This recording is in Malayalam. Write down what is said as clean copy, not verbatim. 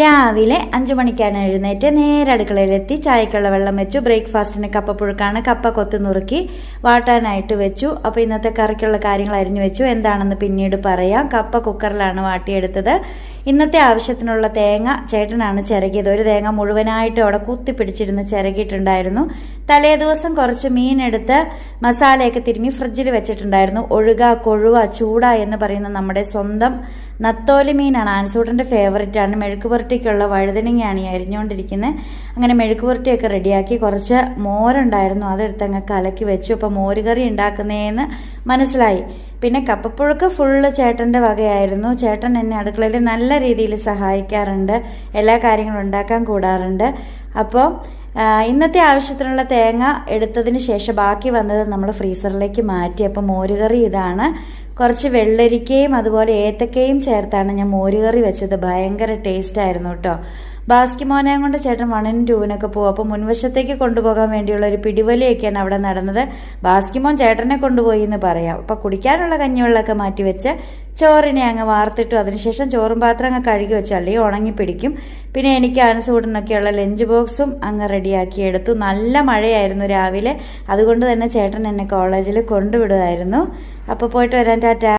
രാവിലെ 5 മണിക്കാണ് എഴുന്നേറ്റ് നേരെ അടുക്കളയിലെത്തി ചായക്കുള്ള വെള്ളം വെച്ചു. ബ്രേക്ക്ഫാസ്റ്റിന് കപ്പപ്പുഴുക്കാണ്. കപ്പ കൊത്തി നുറുക്കി വാട്ടാനായിട്ട് വെച്ചു. അപ്പോൾ ഇന്നത്തെ കറിക്കുള്ള കാര്യങ്ങൾ അരിഞ്ഞു വെച്ചു. എന്താണെന്ന് പിന്നീട് പറയാം. കപ്പ കുക്കറിലാണ് വാട്ടിയെടുത്തത്. ഇന്നത്തെ ആവശ്യത്തിനുള്ള തേങ്ങ ചേട്ടനാണ് ചിരകിയത്. ഒരു തേങ്ങ മുഴുവനായിട്ട് അവിടെ കുത്തിപ്പിടിച്ചിരുന്ന് ചിരകിയിട്ടുണ്ടായിരുന്നു. തലേ ദിവസം കുറച്ച് മീനെടുത്ത് മസാലയൊക്കെ തിരുമ്മി ഫ്രിഡ്ജിൽ വെച്ചിട്ടുണ്ടായിരുന്നു. ഒഴുക, കൊഴുവ, ചൂട എന്ന് പറയുന്ന നമ്മുടെ സ്വന്തം നത്തോലി മീനാണ്. ആൻസൂട്ടൻ്റെ ഫേവററ്റ് ആണ്. മെഴുക്കുപുരട്ടിക്കുള്ള വഴുതനങ്ങയാണ് ഈ അരിഞ്ഞുകൊണ്ടിരിക്കുന്നത്. അങ്ങനെ മെഴുക്കുപുരട്ടിയൊക്കെ റെഡിയാക്കി. കുറച്ച് മോരുണ്ടായിരുന്നു, അതെടുത്തങ്ങ് കലക്കി വെച്ചു. അപ്പോൾ മോരുകറി ഉണ്ടാക്കുന്നതെന്ന് മനസ്സിലായി. പിന്നെ കപ്പപ്പുഴുക്ക് ഫുള്ള് ചേട്ടൻ്റെ വകയായിരുന്നു. ചേട്ടൻ എന്നെ അടുക്കളയിൽ നല്ല രീതിയിൽ സഹായിക്കാറുണ്ട്, എല്ലാ കാര്യങ്ങളും ഉണ്ടാക്കാൻ കൂടാറുണ്ട്. അപ്പോൾ ഇന്നത്തെ ആവശ്യത്തിനുള്ള തേങ്ങ എടുത്തതിന് ശേഷം ബാക്കി വന്നത് നമ്മൾ ഫ്രീസറിലേക്ക് മാറ്റി. അപ്പോൾ മോരുകറി ഇതാണ്. കുറച്ച് വെള്ളരിക്കയും അതുപോലെ ഏത്തക്കയും ചേർത്താണ് ഞാൻ മോരുകറി വെച്ചത്. ഭയങ്കര ടേസ്റ്റ് ആയിരുന്നു കേട്ടോ. ബാസ്കി മോനെയും കൊണ്ട് ചേട്ടൻ 1-നും 2-നൊക്കെ പോകും. അപ്പോൾ മുൻവശത്തേക്ക് കൊണ്ടുപോകാൻ വേണ്ടിയുള്ള ഒരു പിടിവലിയൊക്കെയാണ് അവിടെ നടന്നത്. ബാസ്കി മോൻ ചേട്ടനെ കൊണ്ടുപോയി എന്ന് പറയാം. അപ്പോൾ കുടിക്കാനുള്ള കഞ്ഞിവെള്ളമൊക്കെ മാറ്റി വെച്ച് ചോറിനെ അങ്ങ് വാർത്തിട്ടു. അതിനുശേഷം ചോറും പാത്രം അങ്ങ് കഴുകി വെച്ചു, അല്ലെങ്കിൽ ഉണങ്ങിപ്പിടിക്കും. പിന്നെ എനിക്ക് ആൻസൂടനൊക്കെയുള്ള ലഞ്ച് ബോക്സും അങ്ങ് റെഡിയാക്കി എടുത്തു. നല്ല മഴയായിരുന്നു രാവിലെ, അതുകൊണ്ട് തന്നെ ചേട്ടൻ എന്നെ കോളേജിൽ കൊണ്ടുവിടുമായിരുന്നു. അപ്പോൾ പോയിട്ട് വരാൻ, ടാറ്റാ.